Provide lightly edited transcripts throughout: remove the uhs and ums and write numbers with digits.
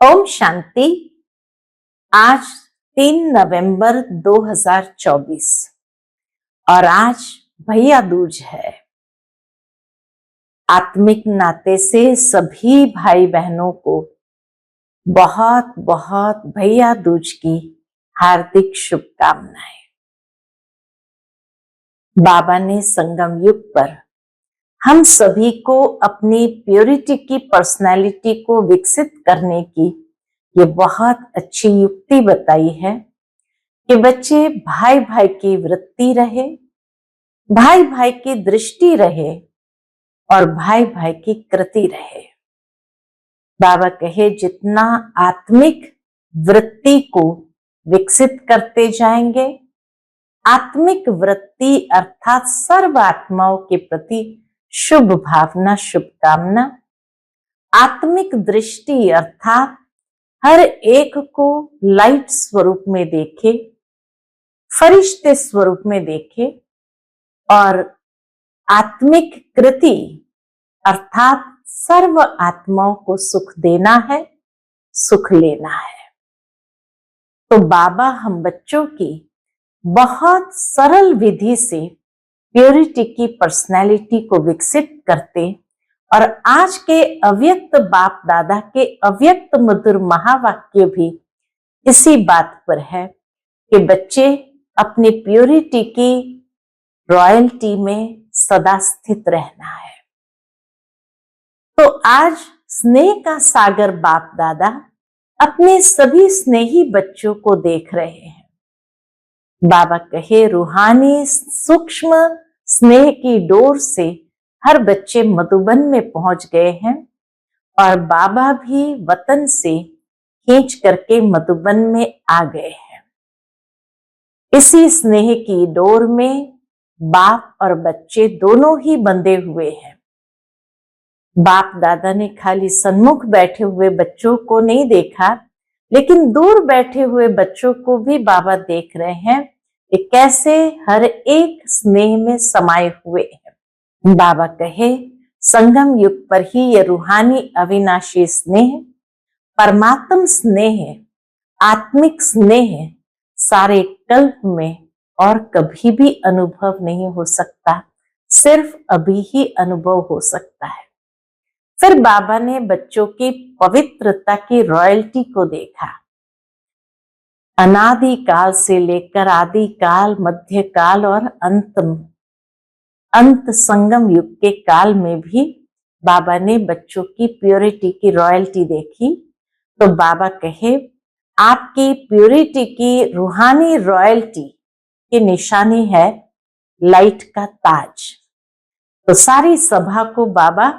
ओम शांति। आज 3 नवंबर 2024 और आज भैया दूज है। आत्मिक नाते से सभी भाई बहनों को बहुत बहुत भैया दूज की हार्दिक शुभकामनाएं। बाबा ने संगम युग पर हम सभी को अपनी प्योरिटी की पर्सनालिटी को विकसित करने की ये बहुत अच्छी युक्ति बताई है कि बच्चे भाई भाई की वृत्ति रहे, भाई भाई की दृष्टि रहे और भाई भाई की कृति रहे। बाबा कहे जितना आत्मिक वृत्ति को विकसित करते जाएंगे, आत्मिक वृत्ति अर्थात सर्व आत्माओं के प्रति शुभ भावना, शुभकामना, आत्मिक दृष्टि अर्थात हर एक को लाइट स्वरूप में देखे, फरिश्ते स्वरूप में देखे और आत्मिक कृति अर्थात सर्व आत्माओं को सुख देना है, सुख लेना है। तो बाबा हम बच्चों की बहुत सरल विधि से प्योरिटी की पर्सनैलिटी को विकसित करते और आज के अव्यक्त बाप दादा के अव्यक्त मधुर महावाक्य भी इसी बात पर है कि बच्चे अपनी प्योरिटी की रॉयल्टी में सदा स्थित रहना है। तो आज स्नेह का सागर बाप दादा अपने सभी स्नेही बच्चों को देख रहे हैं। बाबा कहे रूहानी सूक्ष्म स्नेह की डोर से हर बच्चे मधुबन में पहुंच गए हैं और बाबा भी वतन से खींच करके मधुबन में आ गए हैं। इसी स्नेह की डोर में बाप और बच्चे दोनों ही बंधे हुए हैं। बाप दादा ने खाली सन्मुख बैठे हुए बच्चों को नहीं देखा, लेकिन दूर बैठे हुए बच्चों को भी बाबा देख रहे हैं कि कैसे हर एक स्नेह में समाये हुए हैं। बाबा कहे संगम युग पर ही ये रूहानी अविनाशी स्नेह, परमात्म स्नेह, आत्मिक स्नेह सारे कल्प में और कभी भी अनुभव नहीं हो सकता, सिर्फ अभी ही अनुभव हो सकता है। फिर बाबा ने बच्चों की पवित्रता की रॉयल्टी को देखा। अनादि काल से लेकर आदि काल, मध्य काल और अंत संगम युग के काल में भी बाबा ने बच्चों की प्योरिटी की रॉयल्टी देखी। तो बाबा कहे आपकी प्योरिटी की रूहानी रॉयल्टी की निशानी है लाइट का ताज। तो सारी सभा को बाबा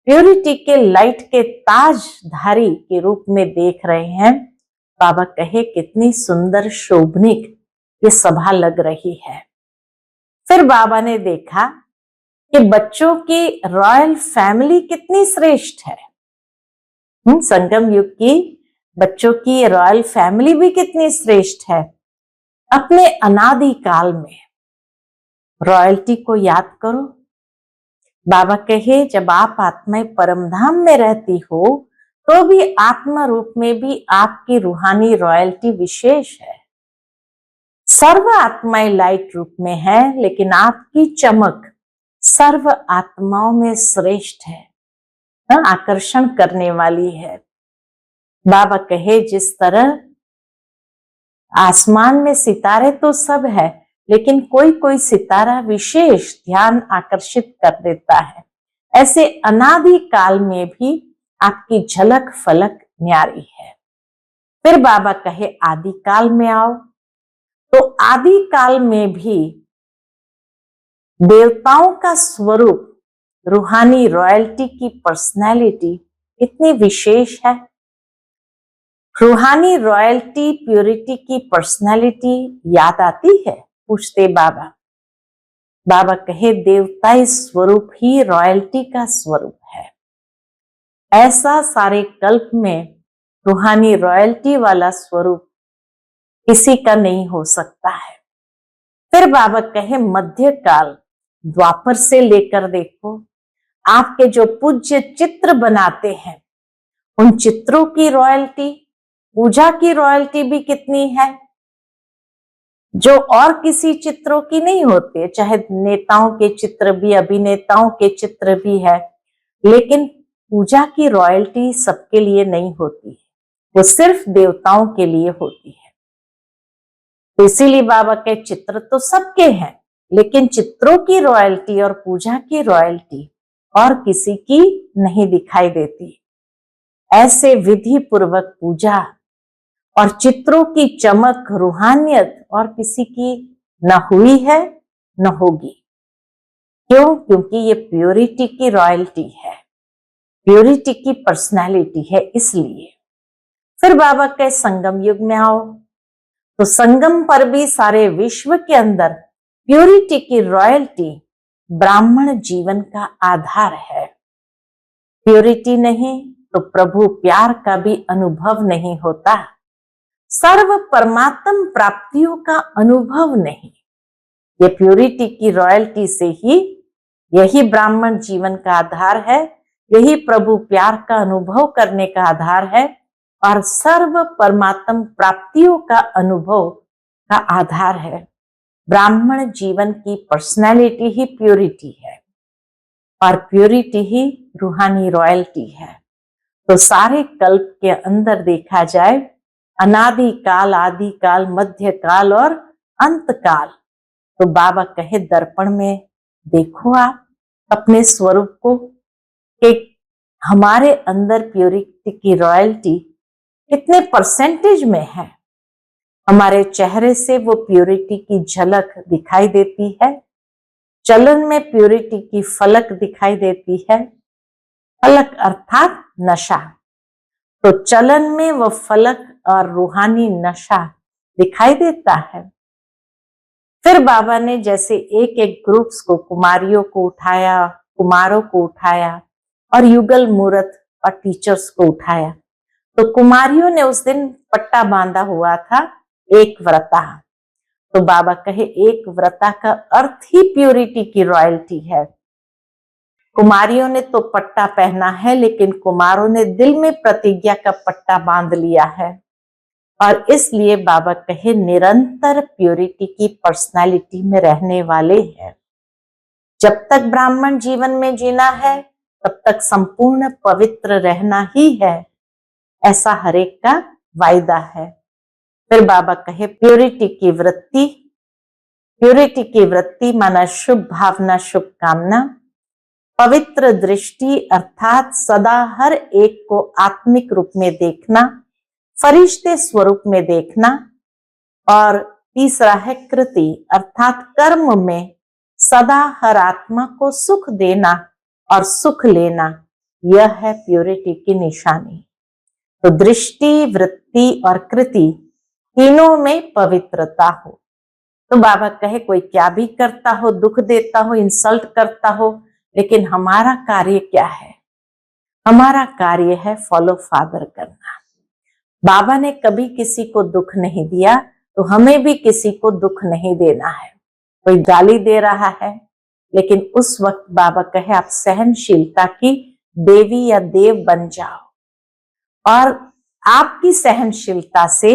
प्योरिटी के लाइट के ताजधारी के रूप में देख रहे हैं। बाबा कहे कितनी सुंदर शोभनिक ये सभा लग रही है। फिर बाबा ने देखा कि बच्चों की रॉयल फैमिली कितनी श्रेष्ठ है। संगम युग की बच्चों की रॉयल फैमिली भी कितनी श्रेष्ठ है। अपने अनादि काल में रॉयल्टी को याद करो। बाबा कहे जब आप आत्माएं परमधाम में रहती हो तो भी आत्मा रूप में भी आपकी रूहानी रॉयल्टी विशेष है। सर्व आत्माएं लाइट रूप में है, लेकिन आपकी चमक सर्व आत्माओं में श्रेष्ठ है, आकर्षण करने वाली है। बाबा कहे जिस तरह आसमान में सितारे तो सब है, लेकिन कोई कोई सितारा विशेष ध्यान आकर्षित कर देता है, ऐसे अनादि काल में भी आपकी झलक फलक न्यारी है। फिर बाबा कहे आदि काल में आओ। तो आदि काल में भी देवताओं का स्वरूप, रूहानी रॉयल्टी की पर्सनैलिटी इतनी विशेष है। रूहानी रॉयल्टी प्योरिटी की पर्सनैलिटी याद आती है, पूछते बाबा। बाबा कहे देवताई स्वरूप ही रॉयल्टी का स्वरूप है। ऐसा सारे कल्प में रूहानी रॉयल्टी वाला स्वरूप किसी का नहीं हो सकता है। फिर बाबा कहे मध्य काल, द्वापर से लेकर देखो आपके जो पूज्य चित्र बनाते हैं उन चित्रों की रॉयल्टी, पूजा की रॉयल्टी भी कितनी है, जो और किसी चित्रों की नहीं होती। चाहे नेताओं के चित्र भी, अभिनेताओं के चित्र भी है, लेकिन पूजा की रॉयल्टी सबके लिए नहीं होती है, वो सिर्फ देवताओं के लिए होती है। तो इसीलिए बाबा के चित्र तो सबके हैं, लेकिन चित्रों की रॉयल्टी और पूजा की रॉयल्टी और किसी की नहीं दिखाई देती। ऐसे विधि पूर्वक पूजा और चित्रों की चमक, रूहानियत और किसी की न हुई है न होगी। क्यों? क्योंकि ये प्योरिटी की रॉयल्टी है, प्योरिटी की पर्सनालिटी है, इसलिए। फिर बाबा के संगम युग में आओ, तो संगम पर भी सारे विश्व के अंदर प्योरिटी की रॉयल्टी ब्राह्मण जीवन का आधार है। प्योरिटी नहीं तो प्रभु प्यार का भी अनुभव नहीं होता, सर्व परमात्म प्राप्तियों का अनुभव नहीं। ये प्योरिटी की रॉयल्टी से ही, यही ब्राह्मण जीवन का आधार है, यही प्रभु प्यार का अनुभव करने का आधार है और सर्व परमात्म प्राप्तियों का अनुभव का आधार है। ब्राह्मण जीवन की पर्सनैलिटी ही प्योरिटी है और प्योरिटी ही रूहानी रॉयल्टी है। तो सारे कल्प के अंदर देखा जाए, अनादि काल, आदि काल, मध्य काल और अंत काल, तो बाबा कहे दर्पण में देखो आप अपने स्वरूप को कि हमारे अंदर प्योरिटी की रॉयल्टी कितने परसेंटेज में है। हमारे चेहरे से वो प्योरिटी की झलक दिखाई देती है, चलन में प्योरिटी की फलक दिखाई देती है। फलक अर्थात नशा, तो चलन में वो फलक और रूहानी नशा दिखाई देता है। फिर बाबा ने जैसे एक एक ग्रुप्स को, कुमारियों को उठाया, कुमारों को उठाया और युगल मूर्त और टीचर्स को उठाया। तो कुमारियों ने उस दिन पट्टा बांधा हुआ था, एक व्रता। तो बाबा कहे एक व्रता का अर्थ ही प्योरिटी की रॉयल्टी है। कुमारियों ने तो पट्टा पहना है, लेकिन कुमारों ने दिल में प्रतिज्ञा का पट्टा बांध लिया है और इसलिए बाबा कहे निरंतर प्योरिटी की पर्सनालिटी में रहने वाले हैं। जब तक ब्राह्मण जीवन में जीना है तब तक संपूर्ण पवित्र रहना ही है, ऐसा हर एक का वायदा है। फिर बाबा कहे प्योरिटी की वृत्ति, प्योरिटी की वृत्ति माना शुभ भावना, शुभ कामना, पवित्र दृष्टि अर्थात सदा हर एक को आत्मिक रूप में देखना, फरिश्ते स्वरूप में देखना, और तीसरा है कृति अर्थात कर्म में सदा हर आत्मा को सुख देना और सुख लेना। यह है प्योरिटी की निशानी। तो दृष्टि, वृत्ति और कृति तीनों में पवित्रता हो। तो बाबा कहे कोई क्या भी करता हो, दुख देता हो, इंसल्ट करता हो, लेकिन हमारा कार्य क्या है? हमारा कार्य है फॉलो फादर करना। बाबा ने कभी किसी को दुख नहीं दिया, तो हमें भी किसी को दुख नहीं देना है। कोई गाली दे रहा है, लेकिन उस वक्त बाबा कहे आप सहनशीलता की देवी या देव बन जाओ और आपकी सहनशीलता से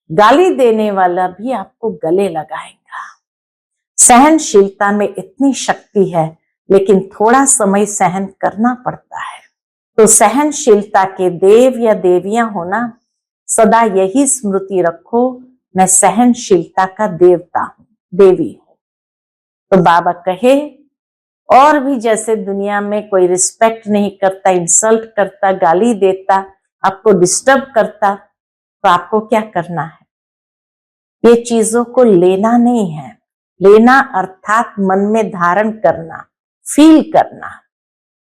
गाली देने वाला भी आपको गले लगाएगा। सहनशीलता में इतनी शक्ति है, लेकिन थोड़ा समय सहन करना पड़ता है। तो सहनशीलता के देव या देवियां होना, सदा यही स्मृति रखो, मैं सहनशीलता का देवता हूं, देवी हूं। तो बाबा कहे और भी जैसे दुनिया में कोई रिस्पेक्ट नहीं करता, इंसल्ट करता, गाली देता, आपको डिस्टर्ब करता, तो आपको क्या करना है? ये चीजों को लेना नहीं है। लेना अर्थात मन में धारण करना, फील करना।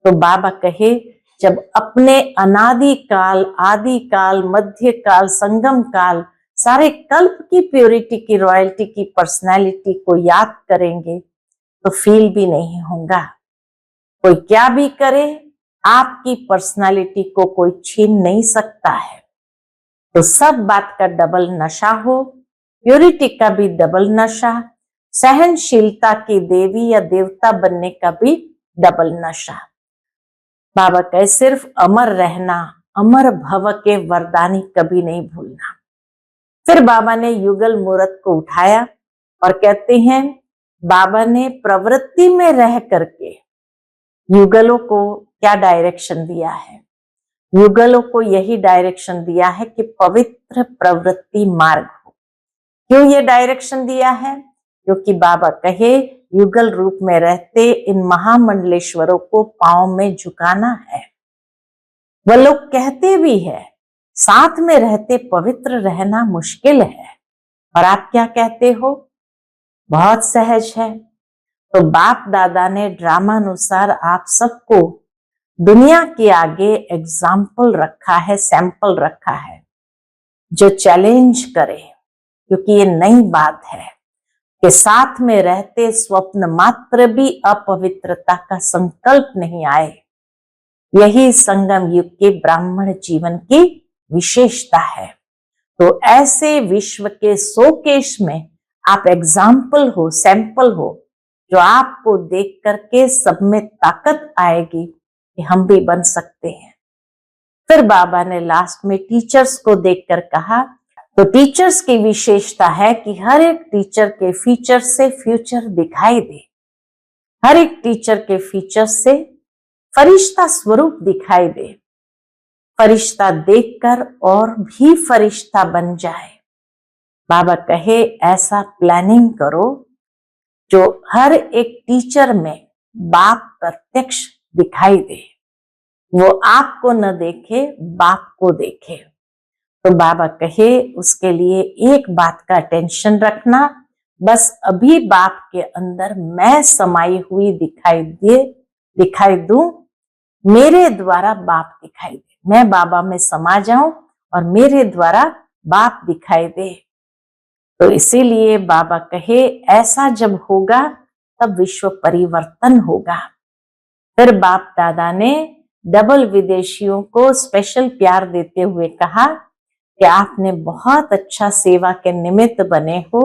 तो बाबा कहे जब अपने अनादि काल, आदि काल, मध्य काल, संगम काल, सारे कल्प की प्योरिटी की, रॉयल्टी की पर्सनालिटी को याद करेंगे तो फील भी नहीं होगा। कोई क्या भी करे, आपकी पर्सनालिटी को कोई छीन नहीं सकता है। तो सब बात का डबल नशा हो, प्योरिटी का भी डबल नशा, सहनशीलता की देवी या देवता बनने का भी डबल नशा। बाबा कहे सिर्फ अमर रहना, अमर भव के वरदानी कभी नहीं भूलना। फिर बाबा ने युगल मूर्त को उठाया और कहते हैं बाबा ने प्रवृत्ति में रह करके युगलों को क्या डायरेक्शन दिया है। युगलों को यही डायरेक्शन दिया है कि पवित्र प्रवृत्ति मार्ग हो। क्यों ये डायरेक्शन दिया है? क्योंकि बाबा कहे युगल रूप में रहते इन महामंडलेश्वरों को पांव में झुकाना है। वह लोग कहते भी है साथ में रहते पवित्र रहना मुश्किल है, और आप क्या कहते हो? बहुत सहज है। तो बाप दादा ने ड्रामा अनुसार आप सबको दुनिया के आगे एग्जाम्पल रखा है, सैंपल रखा है, जो चैलेंज करे, क्योंकि ये नई बात है कि साथ में रहते स्वप्न मात्र भी अपवित्रता का संकल्प नहीं आए। यही संगम युग के ब्राह्मण जीवन की विशेषता है। तो ऐसे विश्व के शोकेस में आप एग्जाम्पल हो, सैंपल हो, जो आपको देख करके सब में ताकत आएगी कि हम भी बन सकते हैं। फिर बाबा ने लास्ट में टीचर्स को देखकर कहा, तो टीचर्स की विशेषता है कि हर एक टीचर के फीचर से फ्यूचर दिखाई दे, हर एक टीचर के फीचर से फरिश्ता स्वरूप दिखाई दे, फरिश्ता देखकर और भी फरिश्ता बन जाए। बाबा कहे ऐसा प्लानिंग करो जो हर एक टीचर में बाप प्रत्यक्ष दिखाई दे, वो आपको न देखे, बाप को देखे। तो बाबा कहे उसके लिए एक बात का टेंशन रखना, बस अभी बाप के अंदर मैं समाई हुई दिखाई दूं, मेरे द्वारा बाप दिखाई दे, मैं बाबा में समा जाऊं और मेरे द्वारा बाप दिखाई दे। तो इसीलिए बाबा कहे ऐसा जब होगा तब विश्व परिवर्तन होगा। फिर बाप दादा ने डबल विदेशियों को स्पेशल प्यार देते हुए कहा कि आपने बहुत अच्छा सेवा के निमित्त बने हो।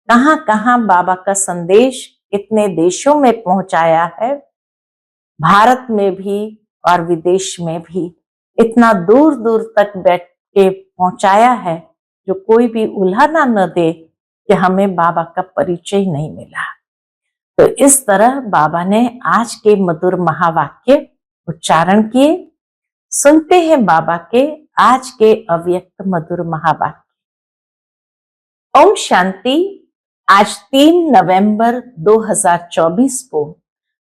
कहां कहां बाबा का संदेश कितने देशों में पहुंचाया है, भारत में भी और विदेश में भी इतना दूर दूर तक बैठ के पहुंचाया है, जो कोई भी उल्हाना न दे कि हमें बाबा का परिचय नहीं मिला। तो इस तरह बाबा ने आज के मधुर महावाक्य उच्चारण किए। सुनते हैं बाबा के आज के अव्यक्त मधुर महावाक्य। ओम शांति। आज 3 नवंबर 2024 को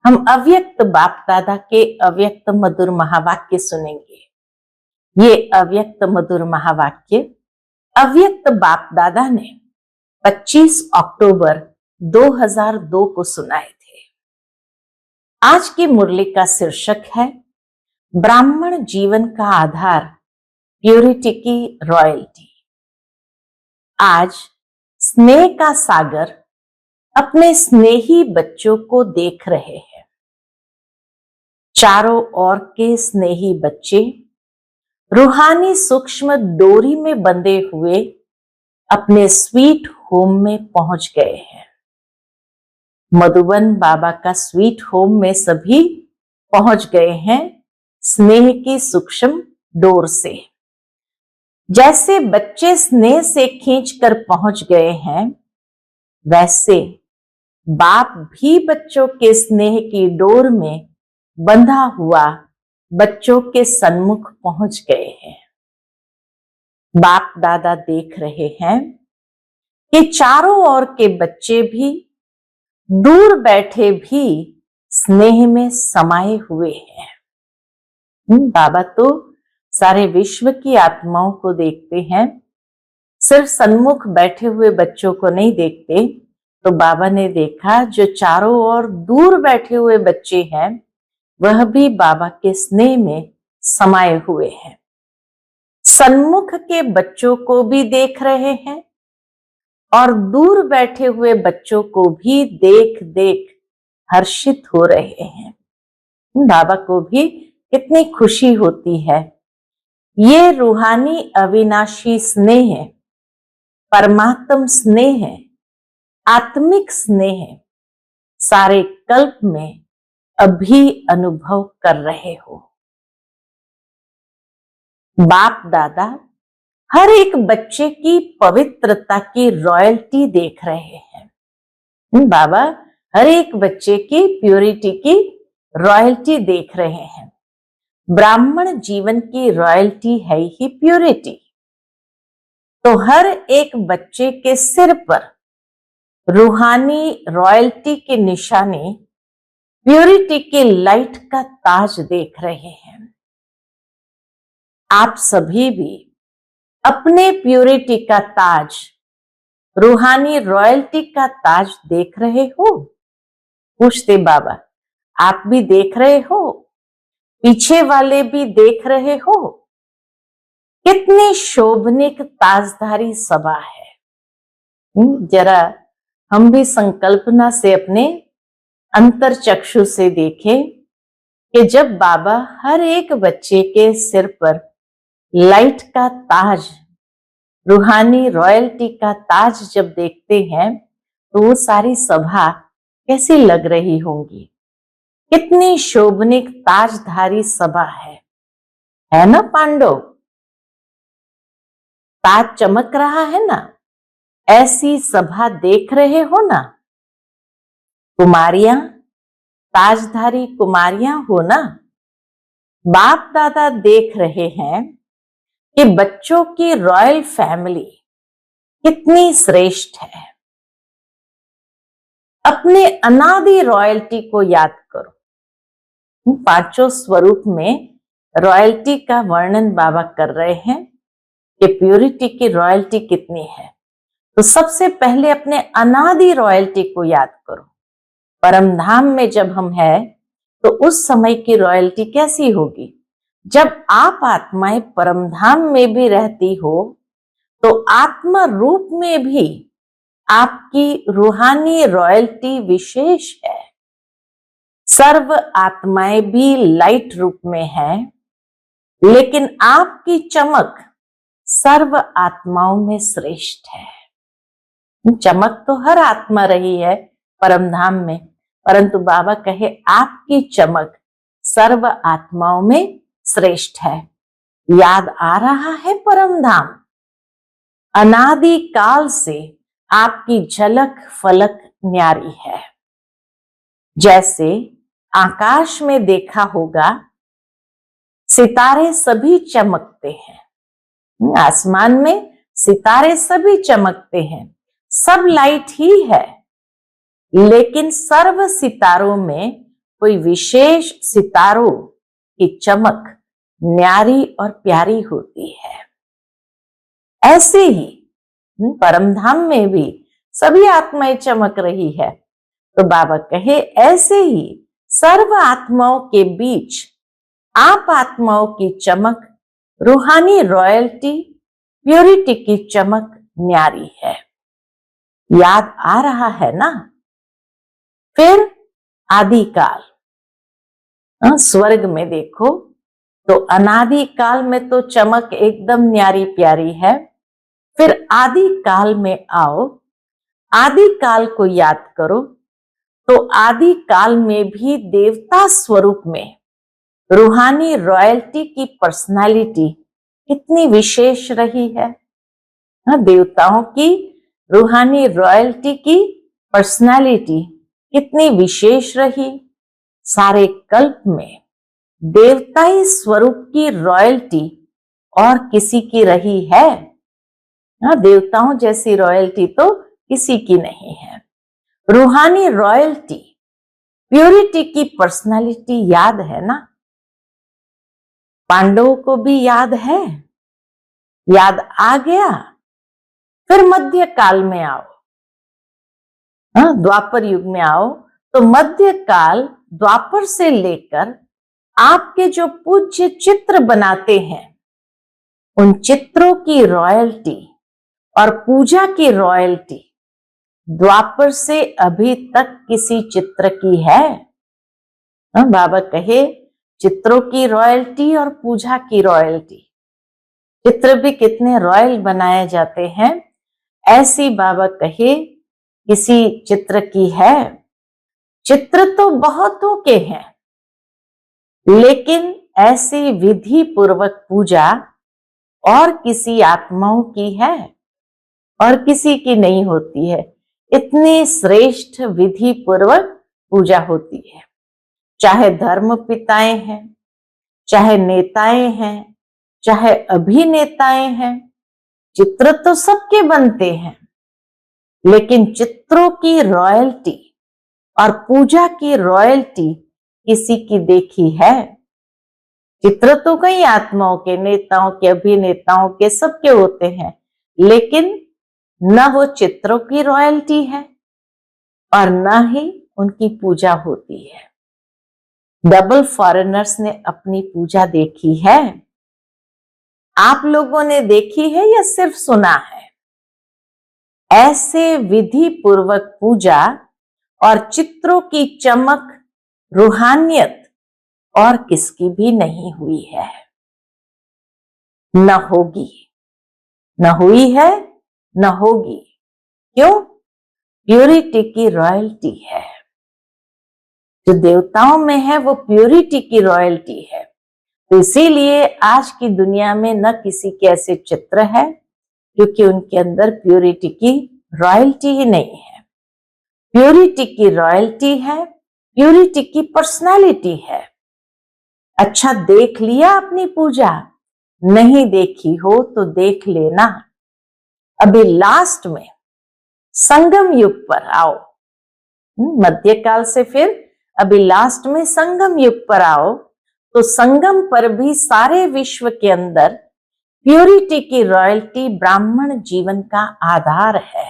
हम अव्यक्त बाप दादा के अव्यक्त मधुर महावाक्य सुनेंगे। ये अव्यक्त मधुर महावाक्य अव्यक्त बाप दादा ने 25 अक्टूबर 2002 को सुनाए थे। आज की मुरली का शीर्षक है ब्राह्मण जीवन का आधार, प्योरिटी की रॉयल्टी। आज स्नेह का सागर अपने स्नेही बच्चों को देख रहे हैं। चारों ओर के स्नेही बच्चे रूहानी सूक्ष्म डोरी में बंधे हुए अपने स्वीट होम में पहुंच गए हैं। मधुबन बाबा का स्वीट होम में सभी पहुंच गए हैं स्नेह की सूक्ष्म डोर से। जैसे बच्चे स्नेह से खींचकर पहुंच गए हैं, वैसे बाप भी बच्चों के स्नेह की डोर में बंधा हुआ बच्चों के सन्मुख पहुंच गए हैं। बाप दादा देख रहे हैं कि चारों ओर के बच्चे भी दूर बैठे भी स्नेह में समाये हुए हैं। बाबा तो सारे विश्व की आत्माओं को देखते हैं, सिर्फ सन्मुख बैठे हुए बच्चों को नहीं देखते। तो बाबा ने देखा जो चारों ओर दूर बैठे हुए बच्चे हैं, वह भी बाबा के स्नेह में समाये हुए हैं। सन्मुख के बच्चों को भी देख रहे हैं और दूर बैठे हुए बच्चों को भी देख देख हर्षित हो रहे हैं। बाबा को भी कितनी खुशी होती है। ये रूहानी अविनाशी स्नेह है, परमात्म स्नेह है, आत्मिक स्नेह है, सारे कल्प में अभी अनुभव कर रहे हो। बाप दादा हर एक बच्चे की पवित्रता की रॉयल्टी देख रहे हैं। बाबा हर एक बच्चे की प्योरिटी की रॉयल्टी देख रहे हैं। ब्राह्मण जीवन की रॉयल्टी है ही प्योरिटी। तो हर एक बच्चे के सिर पर रूहानी रॉयल्टी की निशानी प्योरिटी के लाइट का ताज देख रहे हैं। आप सभी भी अपने प्योरिटी का ताज, रूहानी रॉयल्टी का ताज देख रहे हो? पूछते बाबा, आप भी देख रहे हो? पीछे वाले भी देख रहे हो? कितनी शोभनीक ताजधारी सभा है। जरा हम भी संकल्पना से अपने अंतर चक्षु से देखें कि जब बाबा हर एक बच्चे के सिर पर लाइट का ताज, रूहानी रॉयल्टी का ताज जब देखते हैं तो वो सारी सभा कैसी लग रही होंगी। कितनी शोभनीक ताजधारी सभा है ना पांडव? ताज चमक रहा है ना? ऐसी सभा देख रहे हो ना? कुमारियां, ताजधारी कुमारियां हो ना? बाप दादा देख रहे हैं कि बच्चों की रॉयल फैमिली कितनी श्रेष्ठ है। अपने अनादि रॉयल्टी को याद करो। पांचों स्वरूप में रॉयल्टी का वर्णन बाबा कर रहे हैं कि प्योरिटी की रॉयल्टी कितनी है। तो सबसे पहले अपने अनादि रॉयल्टी को याद करो। परम धाम में जब हम हैं तो उस समय की रॉयल्टी कैसी होगी? जब आप आत्माएं परम धाम में भी रहती हो तो आत्मा रूप में भी आपकी रूहानी रॉयल्टी विशेष है। सर्व आत्माएं भी लाइट रूप में है, लेकिन आपकी चमक सर्व आत्माओं में श्रेष्ठ है। चमक तो हर आत्मा रही है परम धाम में, परंतु बाबा कहे आपकी चमक सर्व आत्माओं में श्रेष्ठ है। याद आ रहा है परम धाम? अनादि काल से आपकी झलक फलक न्यारी है। जैसे आकाश में देखा होगा सितारे सभी चमकते हैं। आसमान में सितारे सभी चमकते हैं, सब लाइट ही है, लेकिन सर्व सितारों में कोई विशेष सितारों की चमक न्यारी और प्यारी होती है। ऐसे ही परम धाम में भी सभी आत्माएं चमक रही है। तो बाबा कहे ऐसे ही सर्व आत्माओं के बीच आप आत्माओं की चमक, रूहानी रॉयल्टी, प्योरिटी की चमक न्यारी है। याद आ रहा है ना? फिर आदिकाल, स्वर्ग में देखो तो अनादि काल में तो चमक एकदम न्यारी प्यारी है। फिर आदि काल में आओ, आदि काल को याद करो तो आदि काल में भी देवता स्वरूप में रूहानी रॉयल्टी की पर्सनालिटी कितनी विशेष रही है। देवताओं की रूहानी रॉयल्टी की पर्सनालिटी कितनी विशेष रही। सारे कल्प में देवताई स्वरूप की रॉयल्टी और किसी की रही है? देवताओं जैसी रॉयल्टी तो किसी की नहीं है। रूहानी रॉयल्टी, प्योरिटी की पर्सनालिटी याद है ना? पांडवों को भी याद है? याद आ गया? फिर मध्य काल में आओ, द्वापर युग में आओ तो मध्य काल द्वापर से लेकर आपके जो पूज्य चित्र बनाते हैं उन चित्रों की रॉयल्टी और पूजा की रॉयल्टी द्वापर से अभी तक किसी चित्र की है? बाबा कहे चित्रों की रॉयल्टी और पूजा की रॉयल्टी, चित्र भी कितने रॉयल बनाए जाते हैं, ऐसी बाबा कहे किसी चित्र की है? चित्र तो बहुतों के हैं, लेकिन ऐसी विधि पूर्वक पूजा और किसी आत्माओं की है और किसी की नहीं होती है। इतनी श्रेष्ठ विधि पूर्वक पूजा होती है। चाहे धर्म पिताएं हैं, चाहे नेताएं हैं, चाहे अभिनेताएं हैं, चित्र तो सबके बनते हैं, लेकिन चित्रों की रॉयल्टी और पूजा की रॉयल्टी किसी की देखी है? चित्र तो कई आत्माओं के, नेताओं के, अभिनेताओं के, सबके होते हैं, लेकिन न वो चित्रों की रॉयल्टी है और न ही उनकी पूजा होती है। डबल फॉरेनर्स ने अपनी पूजा देखी है? आप लोगों ने देखी है या सिर्फ सुना है? ऐसे विधि पूर्वक पूजा और चित्रों की चमक, रूहानियत और किसकी भी नहीं हुई है, न होगी, न हुई है, न होगी। क्यों? प्योरिटी की रॉयल्टी है। जो देवताओं में है वो प्योरिटी की रॉयल्टी है। तो इसीलिए आज की दुनिया में न किसी के ऐसे चित्र है, क्योंकि उनके अंदर प्योरिटी की रॉयल्टी ही नहीं है। प्योरिटी की रॉयल्टी है, प्योरिटी की पर्सनालिटी है। अच्छा, देख लिया अपनी पूजा? नहीं देखी हो तो देख लेना। अभी लास्ट में संगम युग पर आओ, मध्यकाल से फिर अभी लास्ट में संगम युग पर आओ, तो संगम पर भी सारे विश्व के अंदर प्योरिटी की रॉयल्टी ब्राह्मण जीवन का आधार है।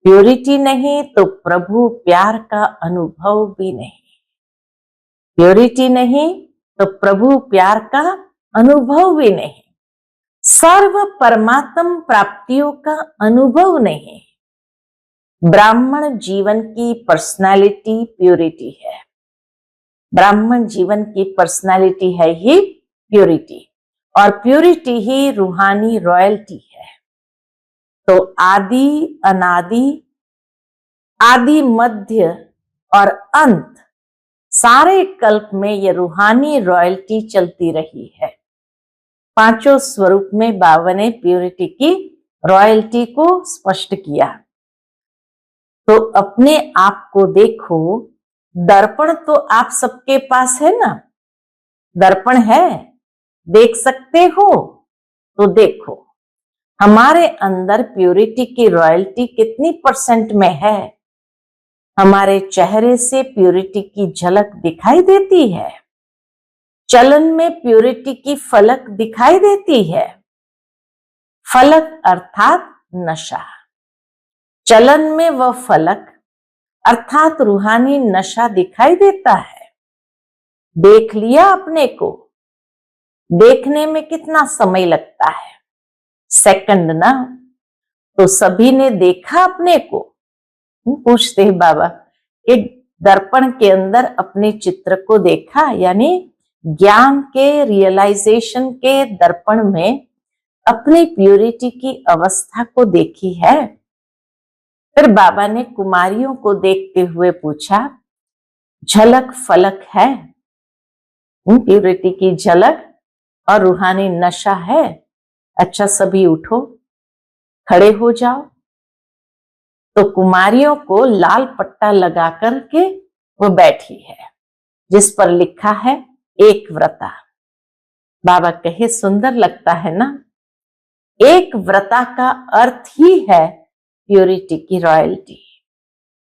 प्योरिटी नहीं तो प्रभु प्यार का अनुभव भी नहीं। प्योरिटी नहीं तो प्रभु प्यार का अनुभव भी नहीं। सर्व परमात्म प्राप्तियों का अनुभव नहीं। ब्राह्मण जीवन की पर्सनालिटी प्योरिटी है। ब्राह्मण जीवन की पर्सनालिटी है ही प्योरिटी, और प्योरिटी ही रूहानी रॉयल्टी है। तो आदि अनादि, आदि मध्य और अंत, सारे कल्प में ये रूहानी रॉयल्टी चलती रही है। पांचों स्वरूप में बाबा ने प्योरिटी की रॉयल्टी को स्पष्ट किया। तो अपने आप को देखो। दर्पण तो आप सबके पास है ना? दर्पण है, देख सकते हो? तो देखो हमारे अंदर प्योरिटी की रॉयल्टी कितनी % में है। हमारे चेहरे से प्योरिटी की झलक दिखाई देती है। चलन में प्योरिटी की फलक दिखाई देती है। फलक अर्थात नशा। चलन में वह फलक अर्थात रूहानी नशा दिखाई देता है। देख लिया अपने को? देखने में कितना समय लगता है? सेकंड ना। तो सभी ने देखा अपने को? पूछते हैं बाबा कि दर्पण के अंदर अपने चित्र को देखा, यानी ज्ञान के, रियलाइजेशन के दर्पण में अपनी प्योरिटी की अवस्था को देखी है? फिर बाबा ने कुमारियों को देखते हुए पूछा, झलक फलक है? प्योरिटी की झलक और रूहानी नशा है? अच्छा, सभी उठो, खड़े हो जाओ। तो कुमारियों को लाल पट्टा लगा करके वो बैठी है, जिस पर लिखा है एक व्रता। बाबा कहे सुंदर लगता है ना? एक व्रता का अर्थ ही है प्योरिटी की रॉयल्टी।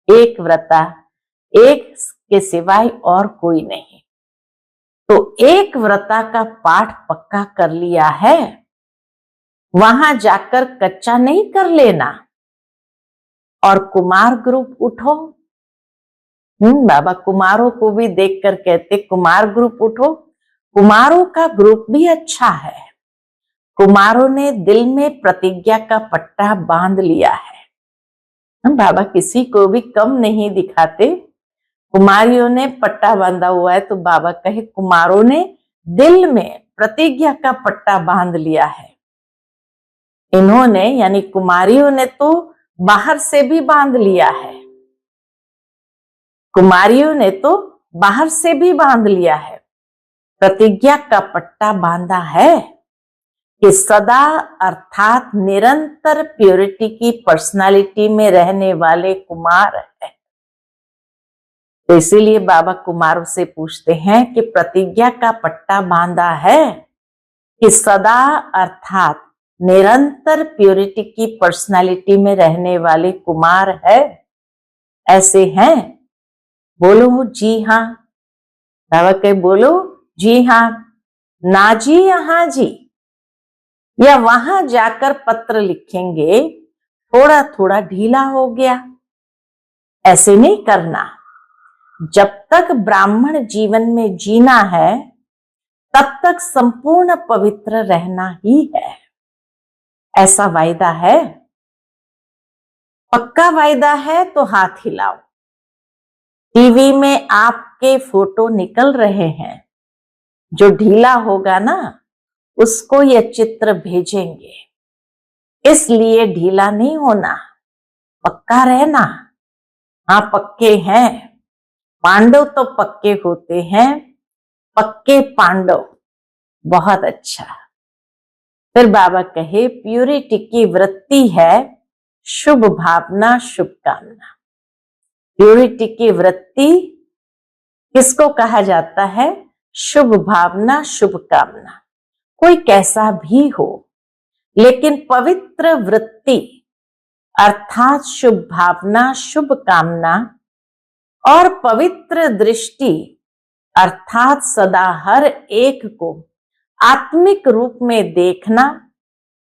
एक व्रता, एक के सिवाय और कोई नहीं। तो एक व्रता का पाठ पक्का कर लिया है, वहां जाकर कच्चा नहीं कर लेना। और कुमार ग्रुप उठो। बाबा कुमारों को भी देखकर कहते कुमार ग्रुप उठो। कुमारों का ग्रुप भी अच्छा है। कुमारों ने दिल में प्रतिज्ञा का पट्टा बांध लिया है। बाबा किसी को भी कम नहीं दिखाते। कुमारियों ने पट्टा बांधा हुआ है, तो बाबा कहे कुमारों ने दिल में प्रतिज्ञा का पट्टा बांध लिया है। इन्होंने यानी कुमारियों ने तो बाहर से भी बांध लिया है। कुमारियों ने तो बाहर से भी बांध लिया है, प्रतिज्ञा का पट्टा बांधा है। कि सदा अर्थात निरंतर प्योरिटी की पर्सनालिटी में रहने वाले कुमार है। तो इसीलिए बाबा कुमारों से पूछते हैं कि प्रतिज्ञा का पट्टा बांधा है कि सदा अर्थात निरंतर प्योरिटी की पर्सनालिटी में रहने वाले कुमार है, ऐसे हैं? बोलो जी हाँ। बाबा कहे बोलो जी हाँ, ना जी यहाँ जी, या वहां जाकर पत्र लिखेंगे थोड़ा थोड़ा ढीला हो गया, ऐसे नहीं करना। जब तक ब्राह्मण जीवन में जीना है तब तक संपूर्ण पवित्र रहना ही है, ऐसा वायदा है। पक्का वायदा है तो हाथ हिलाओ। टीवी में आपके फोटो निकल रहे हैं, जो ढीला होगा ना उसको ये चित्र भेजेंगे, इसलिए ढीला नहीं होना, पक्का रहना। हाँ पक्के हैं, पांडव तो पक्के होते हैं, पक्के पांडव, बहुत अच्छा। फिर बाबा कहे प्यूरिटी की वृत्ति है शुभ भावना शुभकामना। प्यूरिटी की वृत्ति किसको कहा जाता है? शुभ भावना शुभकामना। कोई कैसा भी हो, लेकिन पवित्र वृत्ति अर्थात शुभ भावना शुभ कामना और पवित्र दृष्टि अर्थात सदा हर एक को आत्मिक रूप में देखना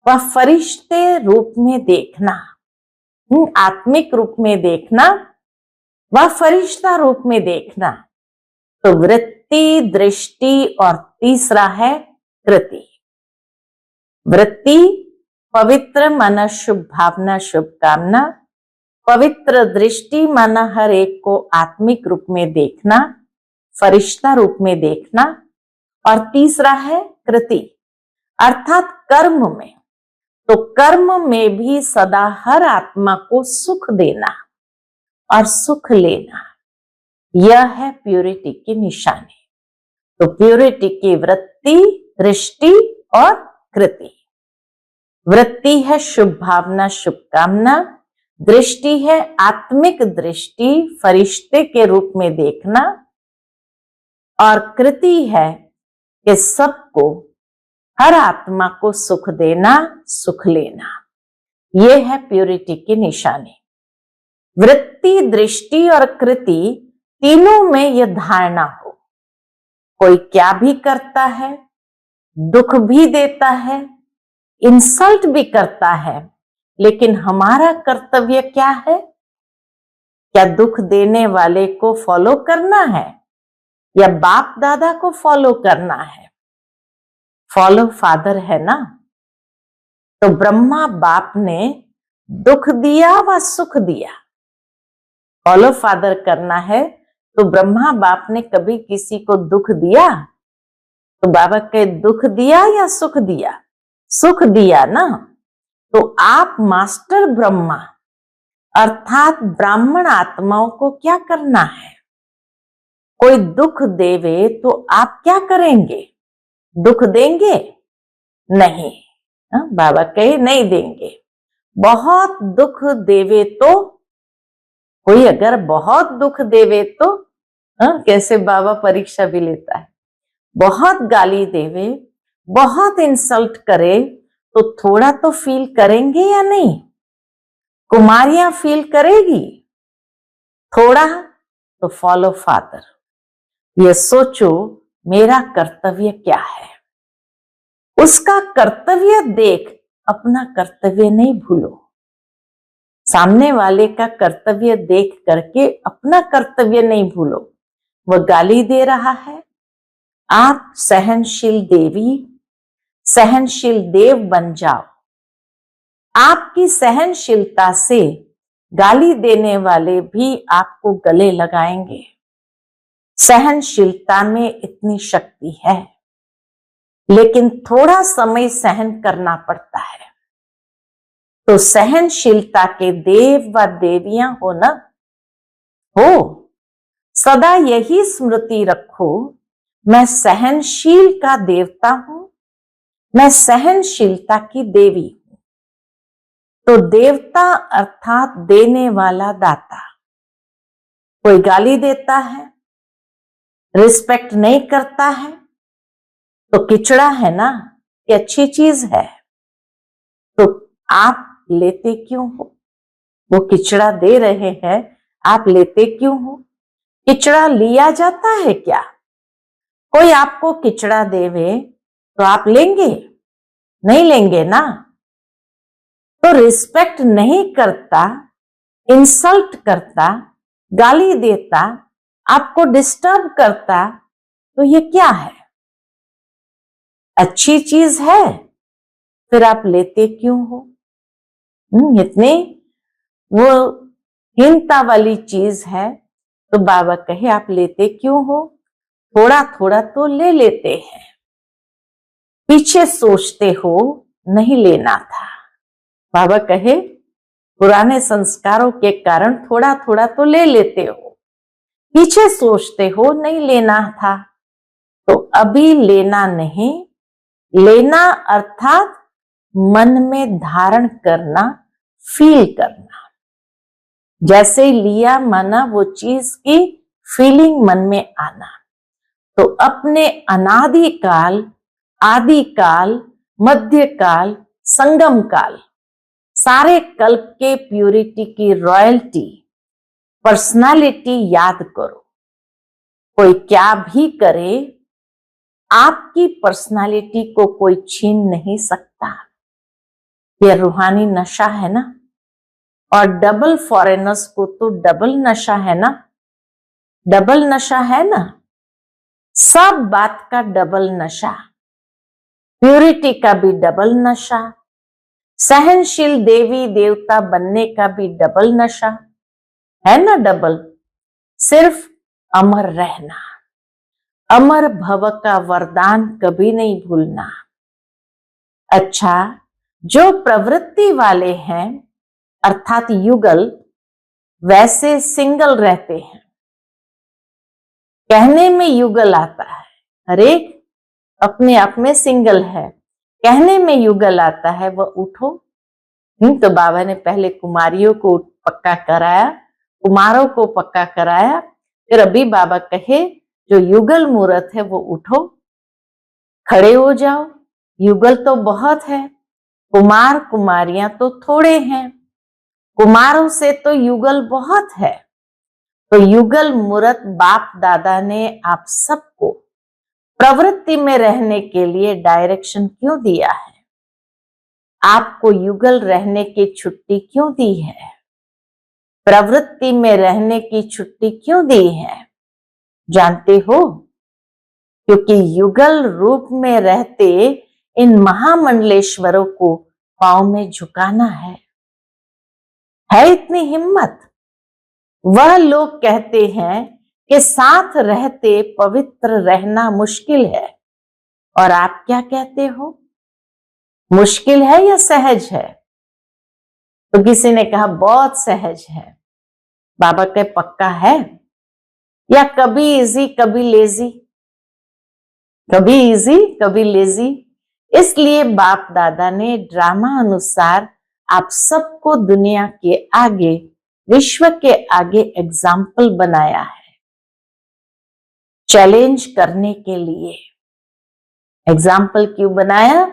व फरिश्ते रूप में देखना, आत्मिक रूप में देखना व फरिश्ता रूप में देखना। तो वृत्ति, दृष्टि और तीसरा है कृति। वृत्ति पवित्र मन शुभ भावना शुभ कामना, पवित्र दृष्टि मन हर एक को आत्मिक रूप में देखना, फरिश्ता रूप में देखना, और तीसरा है कृति अर्थात कर्म में। तो कर्म में भी सदा हर आत्मा को सुख देना और सुख लेना, यह है प्यूरिटी की निशानी। तो प्यूरिटी की वृत्ति, दृष्टि और कृति। वृत्ति है शुभ भावना शुभ कामना, दृष्टि है आत्मिक दृष्टि फरिश्ते के रूप में देखना, और कृति है कि सबको हर आत्मा को सुख देना सुख लेना, यह है प्यूरिटी की निशानी। वृत्ति, दृष्टि और कृति तीनों में यह धारणा हो, कोई क्या भी करता है, दुख भी देता है, इंसल्ट भी करता है, लेकिन हमारा कर्तव्य क्या है? क्या दुख देने वाले को फॉलो करना है या बाप दादा को फॉलो करना है? फॉलो फादर है ना। तो ब्रह्मा बाप ने दुख दिया व सुख दिया, फॉलो फादर करना है। तो ब्रह्मा बाप ने कभी किसी को दुख दिया? तो बाबा कहे दुख दिया या सुख दिया? सुख दिया ना। तो आप मास्टर ब्रह्मा अर्थात ब्राह्मण आत्माओं को क्या करना है? कोई दुख देवे तो आप क्या करेंगे? दुख देंगे? नहीं। बाबा कहे नहीं देंगे। बहुत दुख देवे तो, कोई अगर बहुत दुख देवे तो कैसे बाबा परीक्षा भी लेता है, बहुत गाली देवे, बहुत इंसल्ट करे तो थोड़ा तो फील करेंगे या नहीं? कुमारियां फील करेगी थोड़ा, तो फॉलो फादर। ये सोचो मेरा कर्तव्य क्या है, उसका कर्तव्य देख अपना कर्तव्य नहीं भूलो। सामने वाले का कर्तव्य देख करके अपना कर्तव्य नहीं भूलो। वह गाली दे रहा है, आप सहनशील देवी, सहनशील देव बन जाओ। आपकी सहनशीलता से गाली देने वाले भी आपको गले लगाएंगे। सहनशीलता में इतनी शक्ति है, लेकिन थोड़ा समय सहन करना पड़ता है। तो सहनशीलता के देव व देवियां हो ना, हो सदा यही स्मृति रखो, मैं सहनशील का देवता हूं, मैं सहनशीलता की देवी हूं। तो देवता अर्थात देने वाला दाता। कोई गाली देता है, रिस्पेक्ट नहीं करता है, तो किचड़ा है ना, ये अच्छी चीज है। तो आप लेते क्यों हो? वो किचड़ा दे रहे हैं, आप लेते क्यों हो? किचड़ा लिया जाता है क्या? कोई आपको किचड़ा देवे तो आप लेंगे? नहीं लेंगे ना। तो रिस्पेक्ट नहीं करता, इंसल्ट करता, गाली देता, आपको डिस्टर्ब करता, तो ये क्या है? अच्छी चीज है, फिर आप लेते क्यों हो? इतने वो हीनता वाली चीज है, तो बाबा कहे आप लेते क्यों हो? थोड़ा थोड़ा तो ले लेते हैं। पीछे सोचते हो नहीं लेना था। बाबा कहे पुराने संस्कारों के कारण थोड़ा थोड़ा तो ले लेते हो, पीछे सोचते हो नहीं लेना था। तो अभी लेना नहीं, लेना अर्थात मन में धारण करना, फील करना। जैसे लिया माना वो चीज की फीलिंग मन में आना। तो अपने अनादिकाल, आदिकाल, मध्यकाल, संगम काल, सारे कल्प के प्यूरिटी की रॉयल्टी, पर्सनालिटी याद करो। कोई क्या भी करे, आपकी पर्सनालिटी को कोई छीन नहीं सकता। यह रूहानी नशा है ना। और डबल फॉरेनर्स को तो डबल नशा है ना, डबल नशा है ना। सब बात का डबल नशा, प्यूरिटी का भी डबल नशा, सहनशील देवी देवता बनने का भी डबल नशा है ना। डबल सिर्फ अमर रहना, अमर भव का वरदान कभी नहीं भूलना। अच्छा, जो प्रवृत्ति वाले हैं अर्थात युगल, वैसे सिंगल रहते हैं। कहने में युगल आता है, हरेक अपने आप में सिंगल है, कहने में युगल आता है। वह उठो। तो बाबा ने पहले कुमारियों को पक्का कराया, कुमारों को पक्का कराया, फिर अभी बाबा कहे जो युगल मूर्त है वो उठो, खड़े हो जाओ। युगल तो बहुत है, कुमार कुमारियां तो थोड़े हैं। कुमारों से तो युगल बहुत है। तो युगल मूर्त बाप दादा ने आप सबको प्रवृत्ति में रहने के लिए डायरेक्शन क्यों दिया है? आपको युगल रहने की छुट्टी क्यों दी है? प्रवृत्ति में रहने की छुट्टी क्यों दी है? जानते हो? क्योंकि युगल रूप में रहते इन महामंडलेश्वरों को पांव में झुकाना है इतनी हिम्मत? वह लोग कहते हैं कि साथ रहते पवित्र रहना मुश्किल है, और आप क्या कहते हो? मुश्किल है या सहज है? तो किसी ने कहा बहुत सहज है। बाबा के पक्का है या कभी इजी कभी लेजी? कभी इजी कभी लेजी। इसलिए बाप दादा ने ड्रामा अनुसार आप सबको दुनिया के आगे, विश्व के आगे एग्जाम्पल बनाया है, चैलेंज करने के लिए। एग्जाम्पल क्यों बनाया?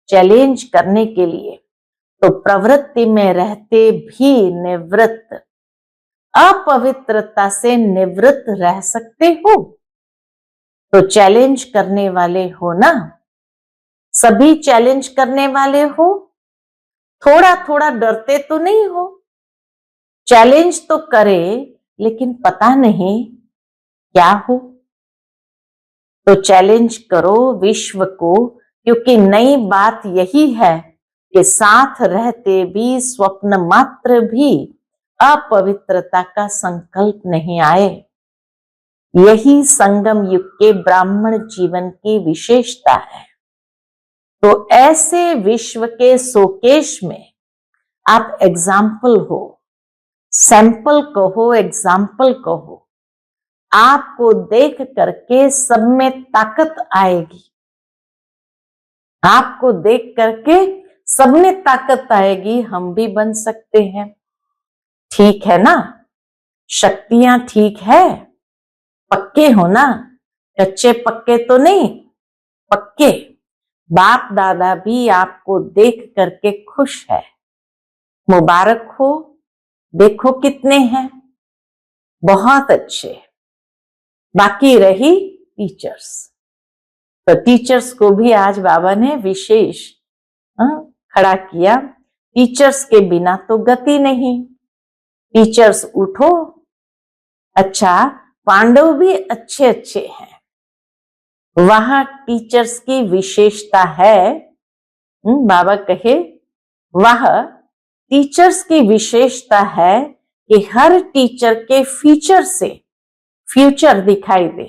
चैलेंज करने के लिए। तो प्रवृत्ति में रहते भी निवृत्त, अपवित्रता से निवृत्त रह सकते हो, तो चैलेंज करने वाले हो ना। सभी चैलेंज करने वाले हो, थोड़ा थोड़ा डरते तो नहीं हो। चैलेंज तो करे लेकिन पता नहीं क्या हो। तो चैलेंज करो विश्व को, क्योंकि नई बात यही है कि साथ रहते भी स्वप्न मात्र भी अपवित्रता का संकल्प नहीं आए। यही संगम युग के ब्राह्मण जीवन की विशेषता है। तो ऐसे विश्व के शोकेश में आप एग्जाम्पल हो, सैंपल कहो, एग्जाम्पल कहो। आपको देख करके सब में ताकत आएगी। आपको देख करके सब में ताकत आएगी, हम भी बन सकते हैं। ठीक है ना? शक्तियां ठीक है? पक्के हो ना? कच्चे पक्के तो नहीं, पक्के। बाप दादा भी आपको देख करके खुश है। मुबारक हो। देखो कितने हैं, बहुत अच्छे। बाकी रही टीचर्स, तो टीचर्स को भी आज बाबा ने विशेष खड़ा किया। टीचर्स के बिना तो गति नहीं। टीचर्स उठो। अच्छा, पांडव भी अच्छे अच्छे हैं। वहां टीचर्स की विशेषता है। बाबा कहे वह टीचर्स की विशेषता है कि हर टीचर के फीचर से फ्यूचर दिखाई दे।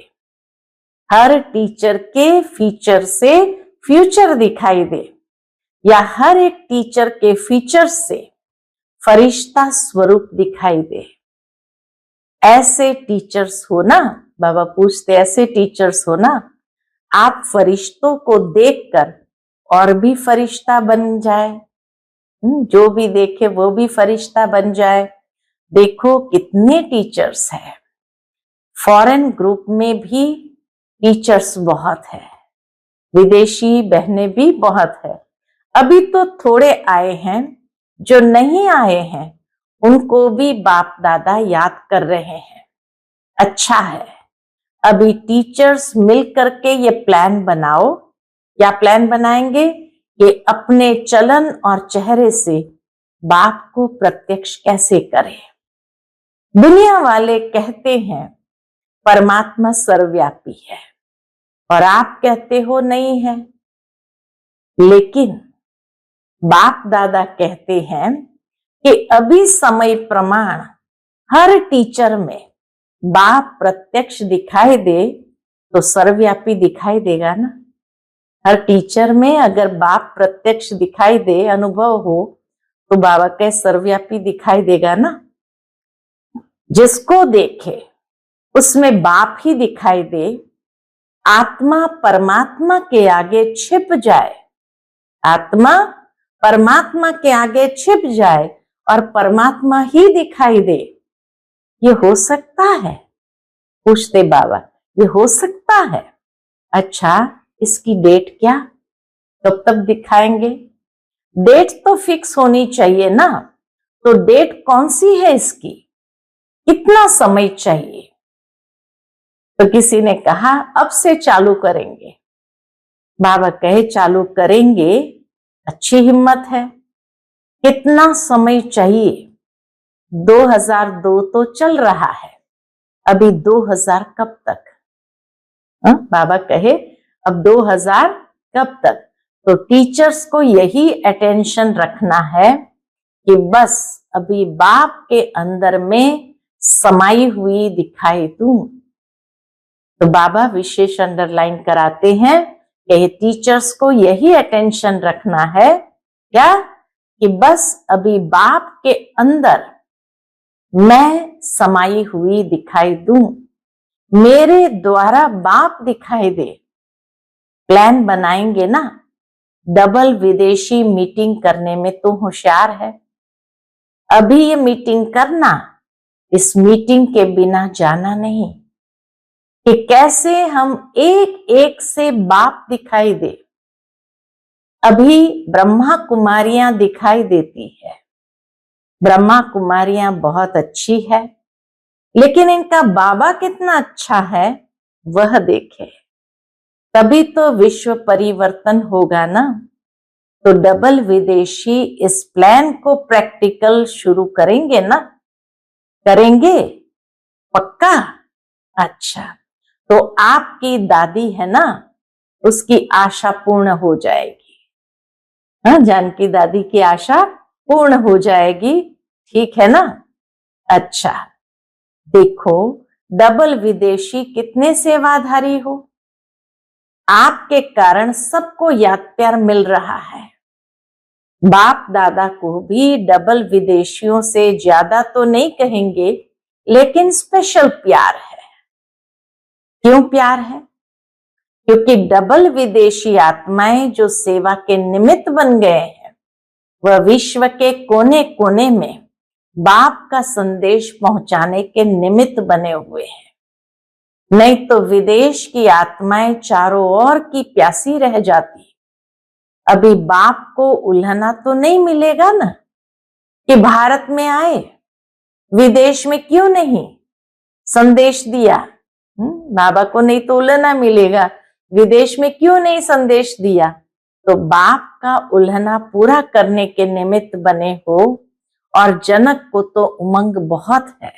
हर टीचर के फीचर से फ्यूचर दिखाई दे, या हर एक टीचर के फीचर से फरिश्ता स्वरूप दिखाई दे। ऐसे टीचर्स हो ना, बाबा पूछते ऐसे टीचर्स हो ना, आप फरिश्तों को देखकर और भी फरिश्ता बन जाए। जो भी देखे वो भी फरिश्ता बन जाए। देखो कितने टीचर्स हैं। फॉरेन ग्रुप में भी टीचर्स बहुत है, विदेशी बहनें भी बहुत है। अभी तो थोड़े आए हैं, जो नहीं आए हैं उनको भी बाप दादा याद कर रहे हैं। अच्छा है। अभी टीचर्स मिल करके ये प्लान बनाओ। क्या प्लान बनाएंगे? कि अपने चलन और चेहरे से बाप को प्रत्यक्ष कैसे करें। दुनिया वाले कहते हैं परमात्मा सर्वव्यापी है, और आप कहते हो नहीं है। लेकिन बाप दादा कहते हैं कि अभी समय प्रमाण हर टीचर में बाप प्रत्यक्ष दिखाई दे तो सर्वव्यापी दिखाई देगा ना। हर टीचर में अगर बाप प्रत्यक्ष दिखाई दे, अनुभव हो, तो बाबा के सर्वव्यापी दिखाई देगा ना। जिसको देखे उसमें बाप ही दिखाई दे। आत्मा परमात्मा के आगे छिप जाए। आत्मा परमात्मा के आगे छिप जाए और परमात्मा ही दिखाई दे। ये हो सकता है? पूछते बाबा, ये हो सकता है? अच्छा, इसकी डेट क्या? कब तक दिखाएंगे? डेट तो फिक्स होनी चाहिए ना। तो डेट कौन सी है इसकी? कितना समय चाहिए? तो किसी ने कहा अब से चालू करेंगे। बाबा कहे चालू करेंगे, अच्छी हिम्मत है। कितना समय चाहिए? 2002 तो चल रहा है, अभी 2000 कब तक? बाबा कहे अब 2000 कब तक? तो टीचर्स को यही अटेंशन रखना है कि बस अभी बाप के अंदर में समाई हुई दिखाई दूं। तो बाबा विशेष अंडरलाइन कराते हैं कि टीचर्स को यही अटेंशन रखना है, क्या? कि बस अभी बाप के अंदर मैं समाई हुई दिखाई दूं, मेरे द्वारा बाप दिखाई दे। प्लान बनाएंगे ना। डबल विदेशी मीटिंग करने में तो होशियार है। अभी ये मीटिंग करना, इस मीटिंग के बिना जाना नहीं। कि कैसे हम एक एक से बाप दिखाई दे। अभी ब्रह्मा कुमारियां दिखाई देती है। ब्रह्मा कुमारियां बहुत अच्छी है, लेकिन इनका बाबा कितना अच्छा है वह देखे, तभी तो विश्व परिवर्तन होगा ना। तो डबल विदेशी इस प्लान को प्रैक्टिकल शुरू करेंगे ना? करेंगे पक्का? अच्छा, तो आपकी दादी है ना, उसकी आशा पूर्ण हो जाएगी। हाँ, जानकी दादी की आशा पूर्ण हो जाएगी। ठीक है ना? अच्छा, देखो डबल विदेशी कितने सेवाधारी हो। आपके कारण सबको याद प्यार मिल रहा है। बाप दादा को भी डबल विदेशियों से ज्यादा तो नहीं कहेंगे, लेकिन स्पेशल प्यार है। क्यों प्यार है? क्योंकि डबल विदेशी आत्माएं जो सेवा के निमित्त बन गए हैं, वह विश्व के कोने कोने में बाप का संदेश पहुंचाने के निमित्त बने हुए हैं। नहीं तो विदेश की आत्माएं चारों ओर की प्यासी रह जाती। अभी बाप को उल्हना तो नहीं मिलेगा ना कि भारत में आए, विदेश में क्यों नहीं संदेश दिया। बाबा को नहीं तो उल्हना मिलेगा, विदेश में क्यों नहीं संदेश दिया। तो बाप का उल्हना पूरा करने के निमित्त बने हो। और जनक को तो उमंग बहुत है,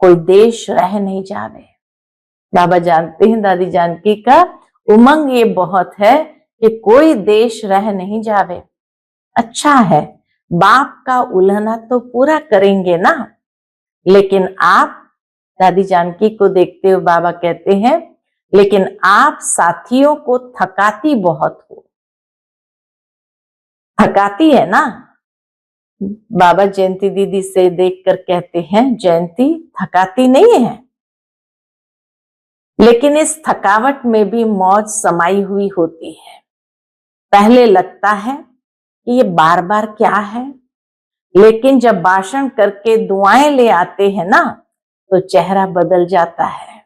कोई देश रह नहीं जावे। बाबा जानते हैं दादी जानकी का उमंग ये बहुत है कि कोई देश रह नहीं जावे। अच्छा है, बाप का उल्हना तो पूरा करेंगे ना। लेकिन आप दादी जानकी को देखते हुए बाबा कहते हैं, लेकिन आप साथियों को थकाती बहुत हो। थकाती है ना। बाबा जयंती दीदी से देखकर कहते हैं, जयंती थकाती नहीं है, लेकिन इस थकावट में भी मौज समाई हुई होती है। पहले लगता है कि ये बार बार क्या है, लेकिन जब भाषण करके दुआएं ले आते हैं ना, तो चेहरा बदल जाता है।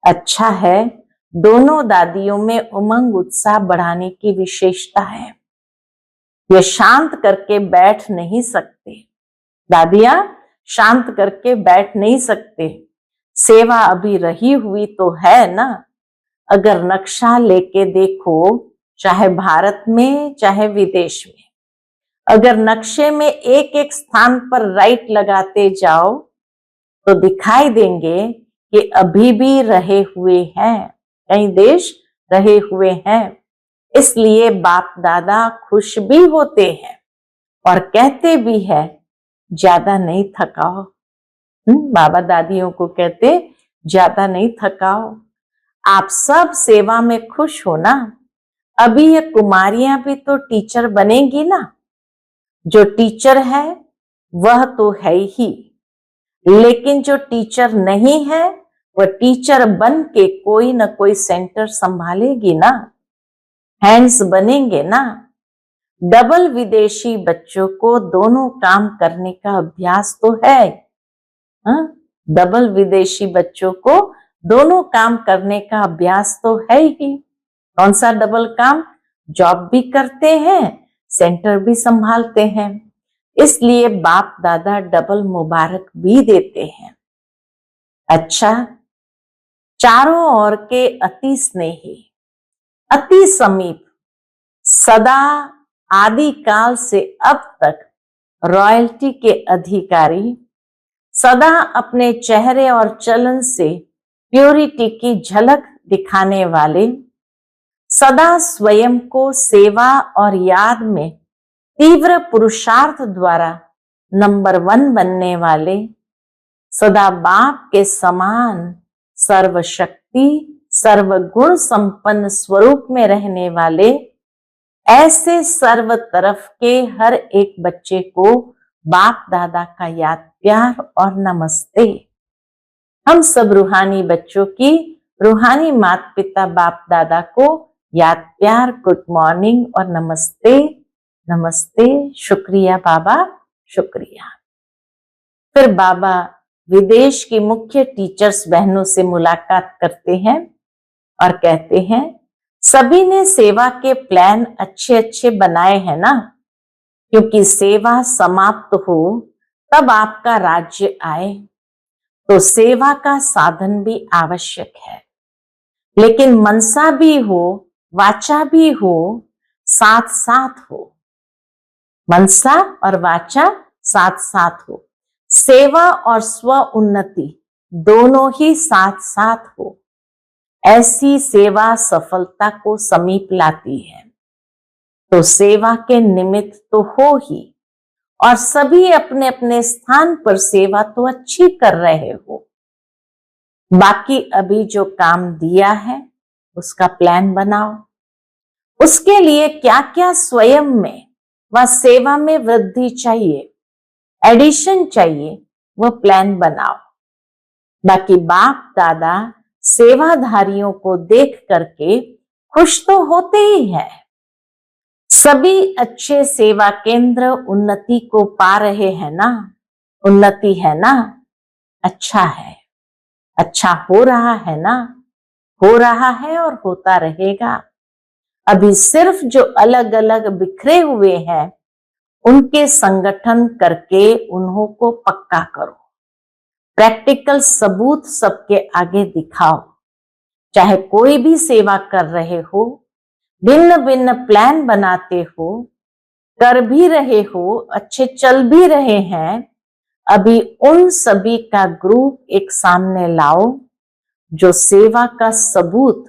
अच्छा है, दोनों दादियों में उमंग उत्साह बढ़ाने की विशेषता है। ये शांत करके बैठ नहीं सकते, दादियां शांत करके बैठ नहीं सकते। सेवा अभी रही हुई तो है ना। अगर नक्शा लेके देखो, चाहे भारत में चाहे विदेश में, अगर नक्शे में एक एक स्थान पर राइट लगाते जाओ तो दिखाई देंगे कि अभी भी रहे हुए हैं, कई देश रहे हुए हैं। इसलिए बाप दादा खुश भी होते हैं और कहते भी है, ज्यादा नहीं थकाओ। बाबा दादियों को कहते, ज्यादा नहीं थकाओ, आप सब सेवा में खुश हो ना। अभी ये कुमारियां भी तो टीचर बनेंगी ना। जो टीचर है वह तो है ही, लेकिन जो टीचर नहीं है वह टीचर बन के कोई ना कोई सेंटर संभालेगी ना, हैंड्स बनेंगे ना। डबल विदेशी बच्चों को दोनों काम करने का अभ्यास तो है। डबल विदेशी बच्चों को दोनों काम करने का अभ्यास तो है ही। कौन सा डबल काम? जॉब भी करते हैं, सेंटर भी संभालते हैं। इसलिए बाप दादा डबल मुबारक भी देते हैं। अच्छा, चारों ओर के अति स्नेही, अति समीप, सदा आदि काल से अब तक रॉयल्टी के अधिकारी, सदा अपने चेहरे और चलन से प्योरिटी की झलक दिखाने वाले, सदा स्वयं को सेवा और याद में तीव्र पुरुषार्थ द्वारा नंबर 1 बनने वाले, सदा बाप के समान सर्वशक्ति सर्वगुण संपन्न स्वरूप में रहने वाले, ऐसे सर्व तरफ के हर एक बच्चे को बाप दादा का याद प्यार और नमस्ते। हम सब रूहानी बच्चों की रूहानी माता पिता बाप दादा को याद प्यार गुड मॉर्निंग और नमस्ते। नमस्ते, शुक्रिया बाबा, शुक्रिया। फिर बाबा विदेश की मुख्य टीचर्स बहनों से मुलाकात करते हैं और कहते हैं, सभी ने सेवा के प्लान अच्छे अच्छे बनाए हैं ना, क्योंकि सेवा समाप्त हो तब आपका राज्य आए, तो सेवा का साधन भी आवश्यक है। लेकिन मनसा भी हो, वाचा भी हो, साथ साथ हो। मनसा और वाचा साथ साथ हो। सेवा और स्व उन्नति दोनों ही साथ साथ हो। ऐसी सेवा सफलता को समीप लाती है। तो सेवा के निमित्त तो हो ही, और सभी अपने अपने स्थान पर सेवा तो अच्छी कर रहे हो। बाकी अभी जो काम दिया है उसका प्लान बनाओ। उसके लिए क्या क्या स्वयं में व सेवा में वृद्धि चाहिए, एडिशन चाहिए, वो प्लान बनाओ। बाकी बाप दादा सेवाधारियों को देख करके खुश तो होते ही हैं। सभी अच्छे सेवा केंद्र उन्नति को पा रहे हैं ना, उन्नति है ना, अच्छा है, अच्छा हो रहा है ना, हो रहा है और होता रहेगा। अभी सिर्फ जो अलग अलग बिखरे हुए हैं उनके संगठन करके उन्हों को पक्का करो, प्रैक्टिकल सबूत सबके आगे दिखाओ। चाहे कोई भी सेवा कर रहे हो, भिन्न भिन्न प्लान बनाते हो, कर भी रहे हो, अच्छे चल भी रहे हैं, अभी उन सभी का ग्रुप एक सामने लाओ जो सेवा का सबूत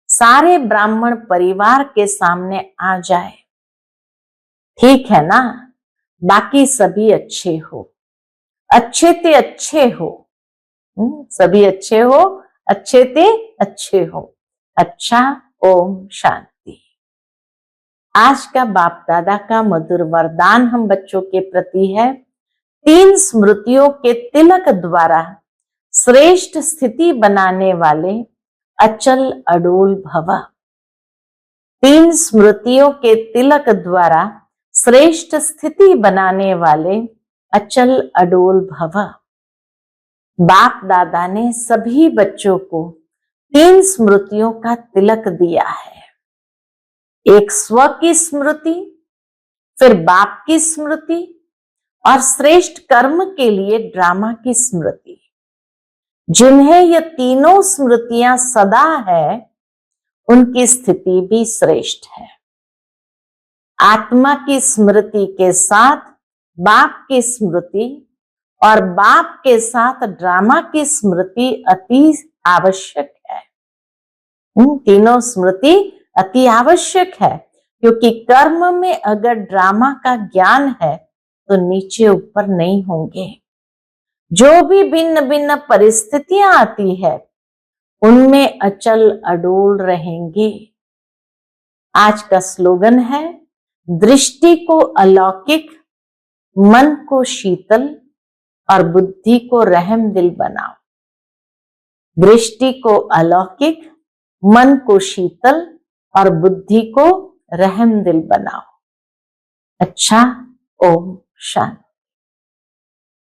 सारे ब्राह्मण परिवार के सामने आ जाए। ठीक है ना, बाकी सभी अच्छे हो, अच्छे ते अच्छे हो, सभी अच्छे हो, अच्छे ते अच्छे हो। अच्छा, ओम शांति। आज का बाप दादा का मधुर वरदान हम बच्चों के प्रति है, 3 स्मृतियों के तिलक द्वारा श्रेष्ठ स्थिति बनाने वाले अचल अडोल भव। 3 स्मृतियों के तिलक द्वारा श्रेष्ठ स्थिति बनाने वाले अचल अडोल भव। बाप दादा ने सभी बच्चों को 3 स्मृतियों का तिलक दिया है। एक स्व की स्मृति, फिर बाप की स्मृति और श्रेष्ठ कर्म के लिए ड्रामा की स्मृति। जिन्हें ये तीनों स्मृतियां सदा है उनकी स्थिति भी श्रेष्ठ है। आत्मा की स्मृति के साथ बाप की स्मृति और बाप के साथ ड्रामा की स्मृति अति आवश्यक है। तीनों स्मृति अति आवश्यक है, क्योंकि कर्म में अगर ड्रामा का ज्ञान है तो नीचे ऊपर नहीं होंगे। जो भी भिन्न भिन्न परिस्थितियां आती है उनमें अचल अडोल रहेंगे। आज का स्लोगन है, दृष्टि को अलौकिक, मन को शीतल और बुद्धि को रहम दिल बनाओ। दृष्टि को अलौकिक, मन को शीतल और बुद्धि को रहम दिल बनाओ। अच्छा, ओम शांति।